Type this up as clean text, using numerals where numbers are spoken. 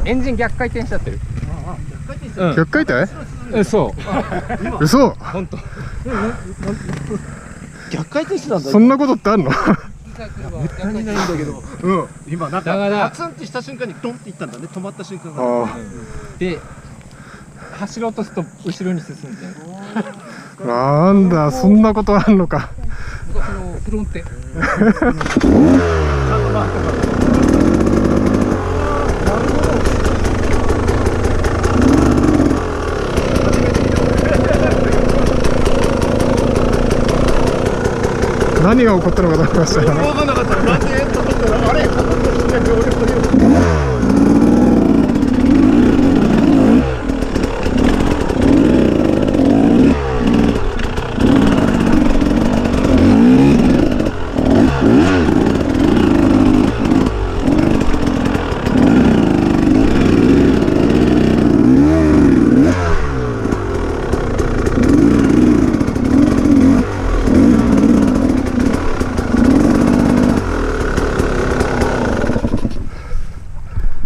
エンジン逆回転しちゃってる。逆回転？そう。嘘。本当。逆回転してたんだ。そんなことってあるの？めったにないんだけど。今なんかガツンってした瞬間にドンっていったんだね。止まった瞬間が。で走ろうとすると後ろに進んで。なんだ、そんなことあるのか。昔のフロンテ。何が起こったのかと思いました。分かんなかった。なんでと思ったらあれ。